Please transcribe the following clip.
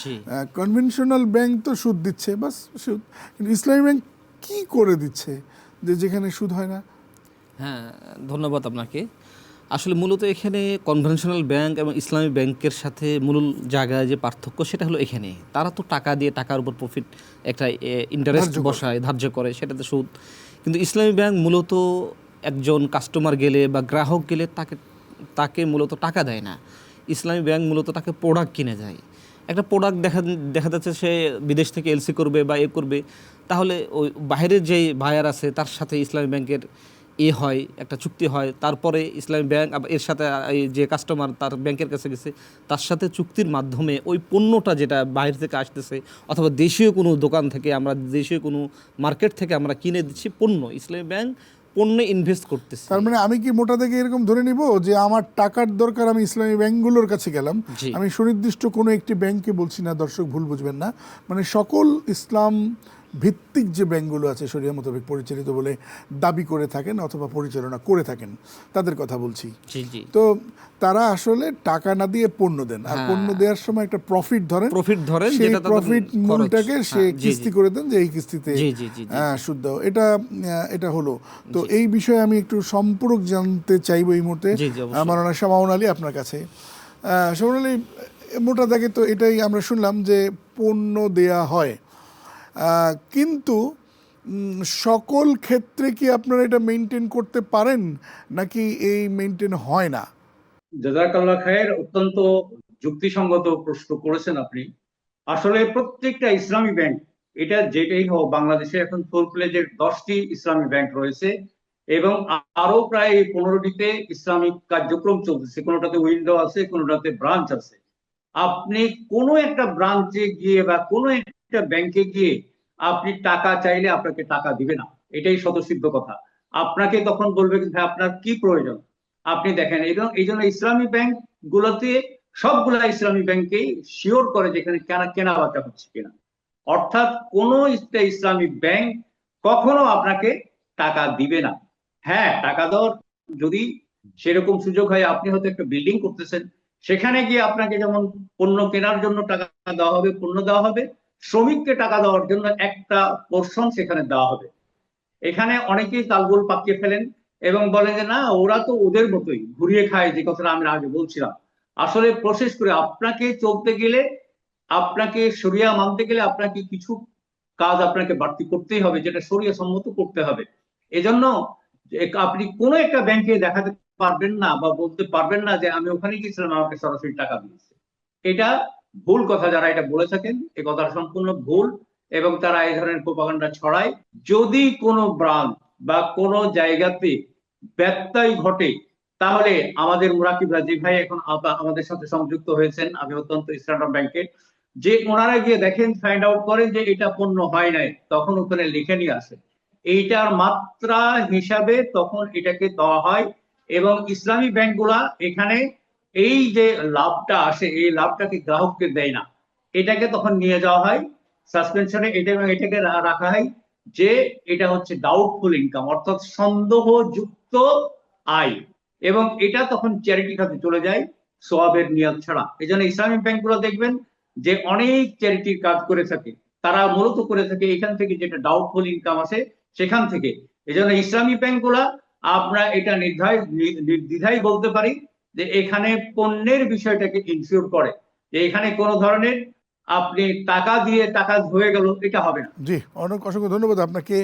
জি। Conventional bank তো সুদ দিচ্ছে, বাস সুদ। কিন্তু ইসলামী ব্যাংক কি করে দিচ্ছে যে যেখানে সুদ হয় না? হ্যাঁ, ধন্যবাদ আপনাকে। আসলে মূলত এখানে কনভেনশনাল ব্যাংক এবং ইসলামী ব্যাংকের সাথে মূল জায়গায় যে পার্থক্য সেটা হলো এখানে। তারা তো টাকা দিয়ে টাকার উপর প্রফিট একটা ইন্টারেস্ট ধার্য করে। বসায়, ধার্য করে, সেটাতে সুদ। কিন্তু ইসলামী ব্যাংক মূলত একজন কাস্টমার গেলে বা গ্রাহক গেলে তাকে তাকে মূলত টাকা দেয় না। ইসলামী ব্যাংক মূলত তাকে প্রোডাক্ট কিনে দেয়। একটা প্রোডাক্ট দেখা যাচ্ছে সে বিদেশ থেকে এলসি করবে বা করবে, তাহলে ওই বাইরের যেই বায়ার আছে তার সাথে ইসলামী ব্যাংকের হয়, একটা চুক্তি হয়। তারপরে ইসলামী ব্যাংক এর সাথে এই যে কাস্টমার তার ব্যাংকের কাছে গেছে তার সাথে চুক্তির মাধ্যমে ওই পণ্যটা যেটা বাইরে থেকে আসতেছে অথবা দেশীয় কোনো দোকান থেকে, আমরা দেশীয় কোনো মার্কেট থেকে আমরা কিনে দিচ্ছি পণ্য, ইসলামী ব্যাংক পণ্যে ইনভেস্ট করতেছে। তার মানে আমি কি মোটা থেকে এরকম ধরে নিব যে আমার টাকার দরকার, আমি ইসলামী ব্যাংকগুলোর কাছে গেলাম, জি। আমি সুনির্দিষ্ট কোনো একটি ব্যাংকে বলছি না, দর্শক ভুল বুঝবেন না, মানে সকল ইসলাম ভিত্তিক যে ব্যাংকগুলো আছে শরিয়া মোতাবেক পরিচালিত বলে দাবি করে থাকেন অথবা পরিচালনা করে থাকেন তাদের কথা বলছি। জি জি। তো তারা আসলে টাকা না দিয়ে পণ্য দেন, আর পণ্য দেওয়ার সময় একটা প্রফিট ধরেন, সেই যেটা তাদের প্রফিট খরচ। মূলটাকে সে হ্যাঁ, জি জি কিস্তি করে দেন যে এই কিস্তিতে জি জি জি জি জি। সুদ দাও। এটা এটা হলো। তো জি এই বিষয়ে আমি একটু সম্পূরক জানতে চাইবো এই মুহূর্তে জি জি অবশ্যই। মাওলানা শামাউন আলী আপনার কাছে। শামাউন আলী, মোটা দাগে তো এটাই আমরা শুনলাম যে পণ্য দেয়া হয়, কিন্তু সকল ক্ষেত্রে কি আপনারা এটা মেনটেন করতে পারেন নাকি এই মেনটেন হয় না? জাযাকাল্লাহ খায়ের, অত্যন্ত যুক্তিসঙ্গত প্রশ্ন করেছেন আপনি। আসলে প্রত্যেকটা ইসলামী ব্যাংক, এটা যেটাই হোক, বাংলাদেশে এখন ফুল প্লেজের 10টি ইসলামী ব্যাংক রয়েছে এবং আরো প্রায় 15টিতে ইসলামিক কার্যক্রম চলতেছে। কোনোটাতে উইন্ডো আছে, কোনোটাতে ব্রাঞ্চ আছে। আপনি কোনো একটা ব্রাঞ্চে গিয়ে বা কোনো একটা ব্যাংকে গিয়ে আপনি টাকা চাইলে আপনাকে টাকা দিবে না, এটাই স্বতঃসিদ্ধ কথা। আপনাকে তখন বলবে যে আপনার কি প্রয়োজন আপনি দেখেন। এবং এই জন্য ইসলামী ব্যাংক গুলোতে, সবগুলা ইসলামী ব্যাংকেই শিওর করে যেখানে কেনা বেচা হচ্ছে কিনা। অর্থাৎ কোন ইসলামিক ব্যাংক কখনো আপনাকে টাকা দিবে না। হ্যাঁ, টাকা দেওয়ার যদি সেরকম সুযোগ হয়, আপনি হয়তো একটা বিল্ডিং করতেছেন, সেখানে গিয়ে আপনাকে যেমন পণ্য কেনার জন্য টাকা দেওয়া হবে, পণ্য দেওয়া হবে, শ্রমিককে টাকা দেওয়ার জন্য একটা পোর্শন সেখানে দেওয়া হবে। এখানে অনেকেই তালগোল পাকিয়ে ফেলেন এবং বলেন যে না, ওরা তো ওদের মতোই ঘুরিয়ে খায়, যে কথাটা আমি আগে বলছিলাম। আসলে প্রসেস করে আপনাকে চলতে গেলে, আপনাকে শরিয়া মানতে গেলে আপনাকে কিছু কাজ আপনাকে বাড়তি করতেই হবে, যেটা শরিয়া সম্মত করতে হবে। এজন্য আপনি কোনো একটা ব্যাংকে দেখাতে পারবেন না বা বলতে পারবেন না যে আমি ওখানে গিয়েছিলাম, আমাকে সরাসরি টাকা দিয়েছে। এটা ভুল কথা। যারা এটা বলে থাকেন, এ কথাটা সম্পূর্ণ ভুল এবং তারা এই ধরনের প্রোপাগান্ডা ছড়ায়। যদি কোনো ব্রাঞ্চ বা কোনো জায়গাতে ব্যত্যয় ঘটে, তাহলে আমাদের মুরাকিব রাজি ভাই এখন আমাদের সাথে সংযুক্ত হয়েছেন, আমি অত্যন্ত স্ট্যান্ডার্ড ব্যাংকে, যে ওনারা গিয়ে দেখেন, ফাইন্ড আউট করেন যে এটা পণ্য হয় নাই, তখন ওখানে লিখে নিয়ে আসে এইটার মাত্রা হিসাবে, তখন এটাকে দেওয়া হয়। এবং ইসলামী ব্যাংকগুলা এখানে এই যে লাভটা আসে, এই লাভটাকে গ্রাহককে দেয় না, এটাকে তখন নিয়ে যাওয়া হয় সাসপেনশনে। এটাকে রাখা হয় যে এটা হচ্ছে ডাউটফুল ইনকাম, অর্থাৎ সন্দেহযুক্ত আয়, এবং এটা তখন চ্যারিটি খাতে চলে যায় সওয়াবের নিয়ত ছাড়া। এই জন্য ইসলামিক ব্যাংকগুলো দেখবেন যে অনেক চ্যারিটির কাজ করে থাকে, তারা মূলত করে থাকে এখান থেকে, যেটা ডাউটফুল ইনকাম আছে সেখান থেকে। এই জন্য ইসলামী ব্যাংকগুলা, আমরা এটা নির্দ্বিধায় বলতে পারি যে এখানে পণ্যের বিষয়টাকে ইনসিওর করে, যে এখানে কোনো ধরনের আপনি টাকা দিয়ে টাকা হয়ে গেল, এটা হবে না। জি, অনেক অসংখ্য ধন্যবাদ আপনাকে।